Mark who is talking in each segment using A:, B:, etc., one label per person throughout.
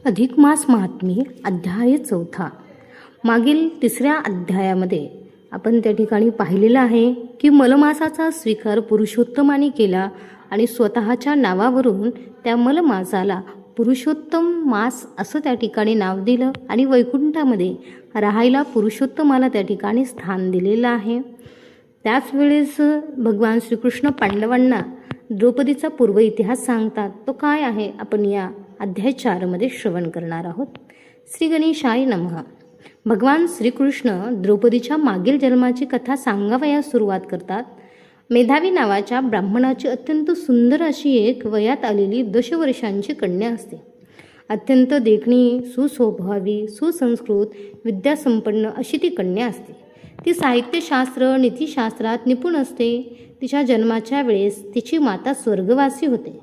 A: अधिक मास महात्म्य अध्याय 4. मागील 3ऱ्या अध्यायामध्ये आपण त्या ठिकाणी पाहिलेलं आहे की मलमासाचा स्वीकार पुरुषोत्तमाने केला आणि स्वतःच्या नावावरून त्या मलमासाला पुरुषोत्तम मास असं त्या ठिकाणी नाव दिलं आणि वैकुंठामध्ये राहायला पुरुषोत्तमाला त्या ठिकाणी स्थान दिलेलं आहे. त्याच वेळेस भगवान श्रीकृष्ण पांडवांना द्रौपदीचा पूर्व इतिहास सांगतात. तो काय आहे आपण या अध्याय 4 मध्ये श्रवण करणार आहोत. श्री गणेशाय नमः. भगवान श्रीकृष्ण द्रौपदीच्या मागील जन्माची कथा सांगावयास सुरुवात करतात. मेधावी नावाच्या ब्राह्मणाची अत्यंत सुंदर अशी एक वयात आलेली 10 वर्षांची कन्या असते. अत्यंत देखणी, सुस्वभावी, सुसंस्कृत, विद्यासंपन्न अशी ती कन्या असते. ती साहित्यशास्त्र, नीतिशास्त्रात निपुण असते. तिच्या जन्माच्या वेळेस तिची माता स्वर्गवासी होते.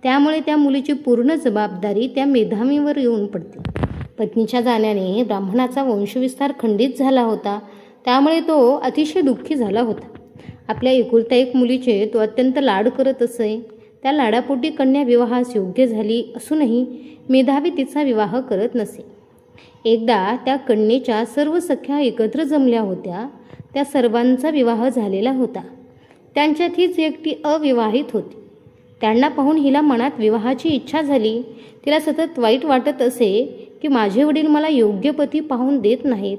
A: त्यामुळे त्या मुलीची पूर्ण जबाबदारी त्या मेधावीवर येऊन पडते. पत्नीच्या जाण्याने ब्राह्मणाचा वंशविस्तार खंडित झाला होता. त्यामुळे तो अतिशय दुःखी झाला होता. आपल्या एकुलत्या एक मुलीचे तो अत्यंत लाड करत असे. त्या लाडापोटी कन्या विवाहास योग्य झाली असूनही मेधावी तिचा विवाह करत नसे. एकदा त्या कन्येच्या सर्व सख्या एकत्र जमल्या होत्या. त्या सर्वांचा विवाह झालेला होता. त्यांच्यात हीच एकटी अविवाहित होती. त्यांना पाहून हिला मनात विवाहाची इच्छा झाली. तिला सतत वाईट वाटत असे की माझे वडील मला योग्य पती पाहून देत नाहीत.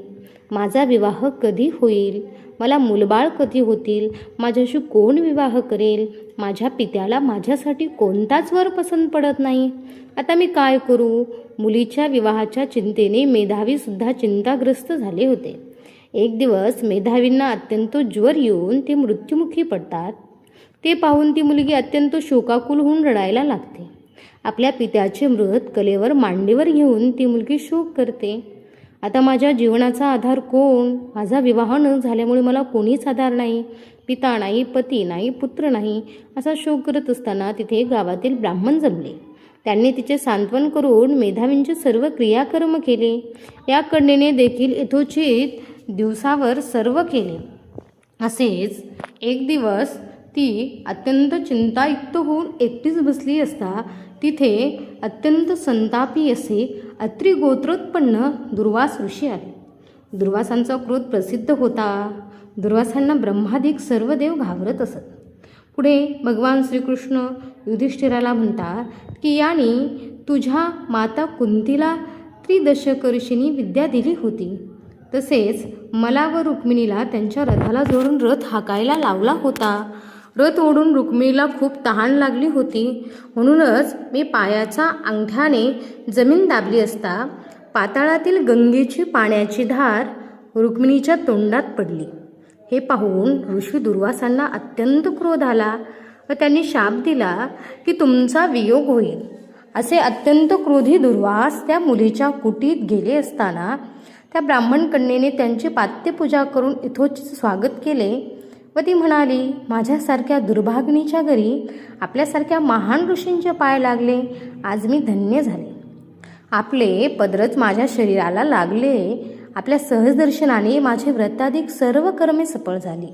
A: माझा विवाह कधी होईल? मला मुलबाळ कधी होतील? माझ्याशी कोण विवाह करेल? माझ्या पित्याला माझ्यासाठी कोणताच वर पसंत पडत नाही. आता मी काय करू? मुलीच्या विवाहाच्या चिंतेने मेधावीसुद्धा चिंताग्रस्त झाले होते. एक दिवस मेधावींना अत्यंत ज्वर येऊन ते मृत्युमुखी पडतात. ते पाहून ती मुलगी अत्यंत शोकाकुल होऊन रडायला लागते. आपल्या पित्याचे मृत कलेवर मांडीवर घेऊन ती मुलगी शोक करते. आता माझ्या जीवनाचा आधार कोण? माझा विवाह न झाल्यामुळे मला कोणीच आधार नाही. पिता नाही, पती नाही, पुत्र नाही असा शोक करत असताना तिथे गावातील ब्राह्मण जमले. त्यांनी तिचे सांत्वन करून मेधावींचे सर्व क्रियाकर्म केले. या कन्येने देखील यथोचित दिवसावर सर्व केले. असेच एक दिवस ती अत्यंत चिंतायुक्त होऊन एकटीच बसली असता तिथे अत्यंत संतापी असे अत्रि गोत्रोत्पन्न दुर्वास ऋषी आले. दुर्वासांचा क्रोध प्रसिद्ध होता. दुर्वासांना ब्रह्मादिक सर्व देव घाबरत असत. पुढे भगवान श्रीकृष्ण युधिष्ठिराला म्हणतात की याने तुझ्या माता कुंतीला त्रिदशकर्षिणी विद्या दिली होती. तसेच मला व रुक्मिणीला त्यांच्या रथाला जोडून रथ हाकायला लावला होता. रथ ओढून रुक्मिणीला खूप तहान लागली होती. म्हणूनच मी पायाच्या अंगठ्याने जमीन दाबली असता पाताळातील गंगेची पाण्याची धार रुक्मिणीच्या तोंडात पडली. हे पाहून ऋषी दुर्वासांना अत्यंत क्रोध आला व त्यांनी शाप दिला की तुमचा वियोग होईल. असे अत्यंत क्रोधी दुर्वास त्या मुलीच्या कुटीत गेले असताना त्या ब्राह्मण कन्येने त्यांची पात्यपूजा करून यथोचित स्वागत केले व ती म्हणाली, माझ्यासारख्या दुर्भाग्नीच्या घरी आपल्यासारख्या महान ऋषींचे पाय लागले. आज मी धन्य झाले. आपले पदरच माझ्या शरीराला लागले. आपल्या सहज दर्शनाने माझे व्रताधिक सर्व कर्मे सफळ झाली.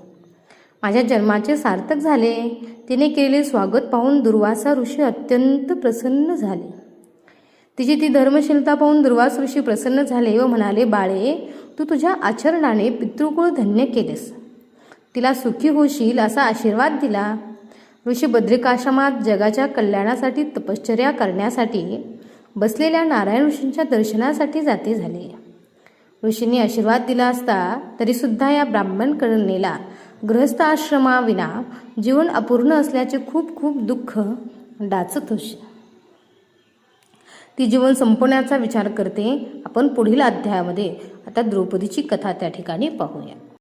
A: माझ्या जन्माचे सार्थक झाले. तिने केलेले स्वागत पाहून दुर्वासा ऋषी अत्यंत प्रसन्न झाले. तिची ती धर्मशीलता पाहून दुर्वास ऋषी प्रसन्न झाले व म्हणाले, बाळे, तू तुझ्या आचरणाने पितृकुळ धन्य केलेस. तिला सुखी होशील असा आशीर्वाद दिला. ऋषी बद्रिकाश्रमात जगाच्या कल्याणासाठी तपश्चर्या करण्यासाठी बसलेल्या नारायण ऋषींच्या दर्शनासाठी जाते झाले. ऋषींनी आशीर्वाद दिला असता तरीसुद्धा या ब्राह्मण कन्येला गृहस्थ आश्रमाविना जीवन अपूर्ण असल्याचे खूप खूप दुःख डाचत होते. ती जीवन संपवण्याचा विचार करते. आपण पुढील अध्यायामध्ये आता द्रौपदीची कथा त्या ठिकाणी पाहूया.